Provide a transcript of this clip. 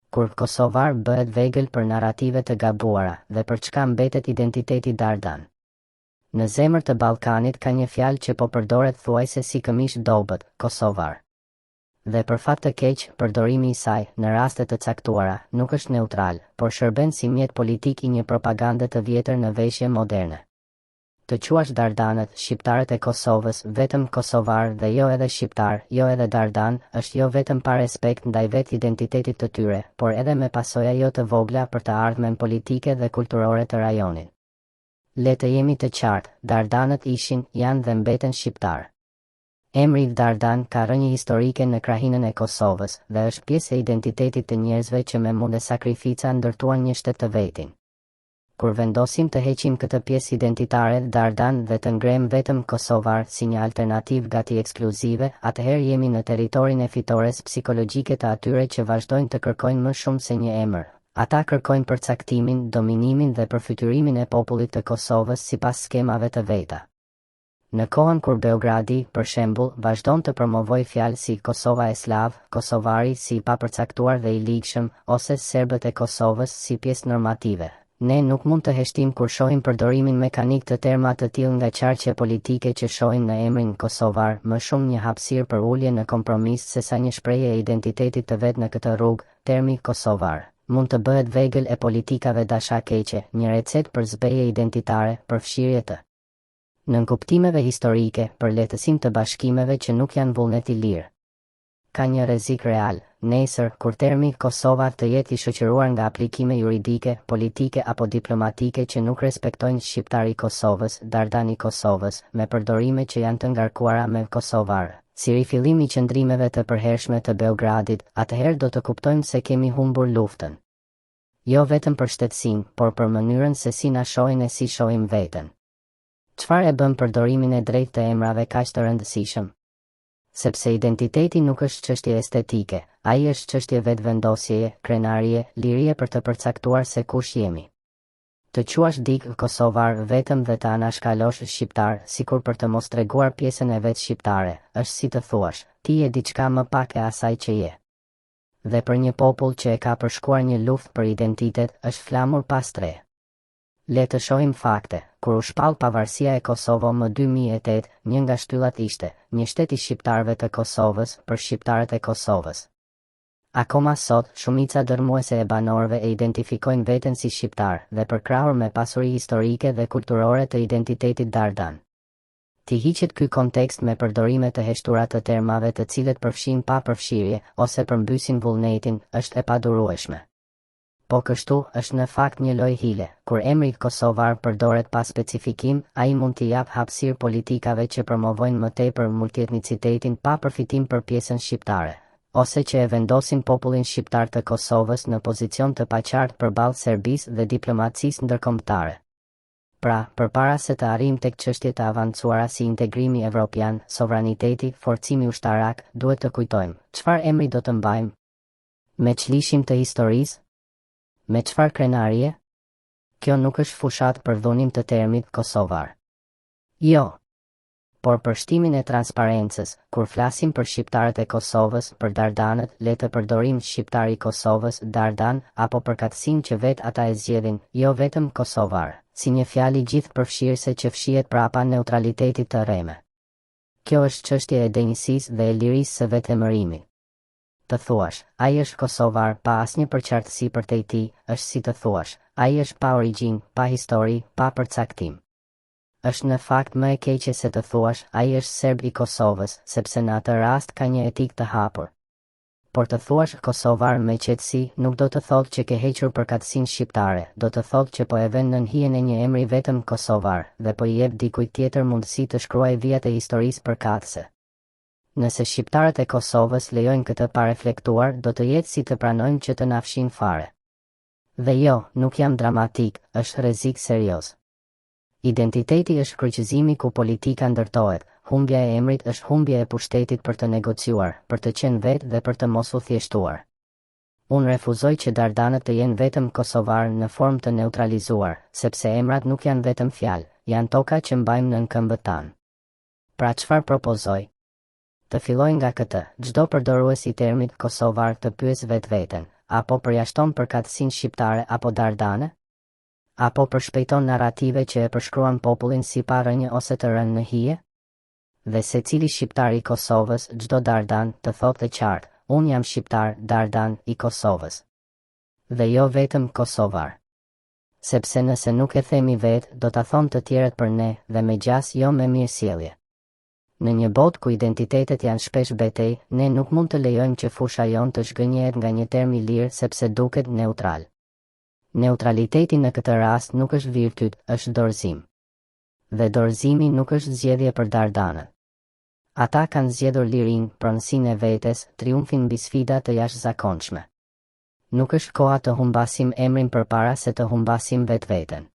kur kosovar bëhet vegël për narrative të gabuara dhe për çka mbetet identiteti Dardan. Në zemër të Ballkanit ka një fjalë që po përdoret thuajse si këmish dobët, kosovar. Dhe për fat të keq, përdorimi i saj, në raste të caktuara, nuk është neutral, por shërben si mjet politik i një propagande të vjetër në veshje moderne. Të quash Dardanët, shqiptarët e Kosovës, vetëm kosovar dhe jo edhe shqiptar, jo edhe Dardan, është jo vetëm pa respekt ndaj vetë identitetit të tyre, por edhe me pasoja jo të vogla për të ardhmen politike dhe kulturore të rajonit. Le të jemi të qartë, Dardanët ishin, janë dhe mbeten shqiptar. Emri Dardan ka rënjë historike në krahinën e Kosovës dhe është pjesë e identitetit të njerëzve që me munde sakrifica ndërtuan një shtet të vetin. Kur vendosim të heqim këtë pjesë identitare Dardan dhe të ngrem vetëm kosovar si një alternativë gati ekskluzive, atëherë jemi në territorin e fitores psikologjike të atyre që vazhdojnë të kërkojnë më shumë se një emër. Ata kërkojnë përcaktimin, dominimin dhe përfytyrimin e popullit të Kosovës sipas skemave të veta. Në kohën kur Beogradi, për shembull, vazhdon të promovoj fjalë si Kosova e Slav, kosovari si i papërcaktuar dhe i ligshëm, ose serbët e Kosovës si pjesë normative. Ne nuk mund të heshtim kur shohim përdorimin mekanik të terma të tillë nga qarqe politike që shohim në emrin kosovar, më shumë një hapësirë për ulje në kompromis sesa një shprehje e identitetit të vet në këtë rrugë. Termi kosovar mund të bëhet vegël e politikave dashakeqe, një recetë për zbeje identitare, për fshirje të nënkuptimeve historike, për lehtësim të bashkimeve që nuk janë vullnet i lirë. Ka një rrezik real, nesër, kur termi Kosova të jetë i shoqëruar nga aplikime juridike, politike apo diplomatike që nuk respektojnë shqiptari Kosovës, Dardani Kosovës, me përdorime që janë të ngarkuara me kosovar, si rifillim i qëndrimeve të përhershme të Beogradit, atëherë do të kuptojmë se kemi humbur luftën. Jo vetëm për shtetësinë, por për mënyrën se si na shohin e si shohim veten. Çfarë e bën përdorimin e drejtë të emrave kaq të rëndësishëm? Sepse identiteti nuk është çështje estetike, ai është çështje vetëvendosjeje, krenarie, lirie për të përcaktuar se kush jemi. Të quash dikë kosovar vetëm dhe të anashkalosh shqiptar, sikur për të mos treguar pjesën e vetë shqiptare, është si të thuash, ti je diçka më pak e asaj që je. Dhe për një popull që e ka përshkuar një luftë për identitet, është flamur pas tre. Le të shohim fakte. Kur u shpall pavarësia e Kosovës më 2008, një nga shtyllat ishte një shtet i shqiptarëve të Kosovës për shqiptarët e Kosovës. Akoma sot, shumica dërmuese e banorëve e identifikojnë veten si shqiptar dhe përkrahur me pasuri historike dhe kulturore të identitetit Dardan. Ti hiqet ky kontekst me përdorime të heshtura të termave të cilët përfshin pa përfshirje ose përmbysin vullnetin, është e padurueshme. Po kështu është në fakt një lojë hile, kur emri kosovar përdoret pa specifikim, ai mund t'i jap hapësirë politikave që promovojnë më tepër multietnicitetin pa përfitim për pjesën shqiptare, ose që e vendosin popullin shqiptar të Kosovës në pozicion të paqartë përballë Serbisë dhe diplomacisë ndërkombëtare. Pra, përpara se të arrijmë tek çështje të avancuara si integrimi evropian, sovraniteti, forcimi ushtarak, duhet të kujtojmë, çfarë emri do të mbajmë? Me çlishim të historisë? Me çfarë krenarie? Kjo nuk është fushat për dhunim të termit kosovar. Jo. Por për shtimin e transparencës, kur flasim për shqiptarët e Kosovës, për Dardanët, le të përdorim shqiptari Kosovës, Dardan, apo përkatësinë që vetë ata e zgjedhin, jo vetëm kosovar, si një fjalë gjithëpërfshirëse që fshihet prapa neutralitetit të rreme. Kjo është çështje e denjësisë dhe e lirisë së vetëemërimit. Të thuash, ai është kosovar pa asnjë përqartësi për te ti, është si të thuash, ai është pa origjinë, pa histori, pa përcaktim. Është në fakt më e keqe se të thuash, ai është serb i Kosovës, sepse në atë rast ka një etikë të hapur. Por të thuash kosovar me qetësi nuk do të thotë që ke hequr përkatësinë shqiptare, do të thotë që po e vën nën hijen e një emri vetëm kosovar, dhe po i jep dikujt tjetër mundësi të shkruajë vijat e historisë përkatëse. Nëse shqiptarët e Kosovës lejojnë këtë pa reflektuar, do të jetë si të pranojmë që të na fshin fare. Dhe jo, nuk jam dramatik, është rrezik serioz. Identiteti është kryqëzimi ku politika ndërtohet, humbja e emrit është humbja e pushtetit për të negociuar, për të qenë vetë dhe për të mos u thjeshtuar. Unë refuzoj që Dardanët të jenë vetëm kosovar në formë të neutralizuar, sepse emrat nuk janë vetëm fjalë, janë toka që mbajmë nën këmbët tanë. Pra çfarë propozoj? Të filloj nga këtë, çdo përdorues i termit kosovar të pyes vetveten, apo përjashton përkatësinë shqiptare apo dardane? Apo përshpejton narrative që e përshkruan popullin si pa rënje ose të rënë në hije? Dhe se cili shqiptar i Kosovës, çdo dardan, të thotë të qartë, unë jam shqiptar, dardan, i Kosovës. Dhe jo vetëm kosovar. Sepse nëse nuk e themi vetë, do ta thonë të tjerët për ne, dhe me gjas jo me mirësjellje. Në një botë ku identitetet janë shpesh betej, ne nuk mund të lejojmë që fusha jon të zhgënjehet nga një term i lirë sepse duket neutral. Neutraliteti në këtë rast nuk është virtyt, është dorëzim. Dhe dorëzimi nuk është zgjedhje për dardanët. Ata kanë zgjedhur lirinë, pronësinë e vetes, triumfin mbi sfida të jashtëzakonshme. Nuk është koha të humbasim emrin përpara se të humbasim vetveten.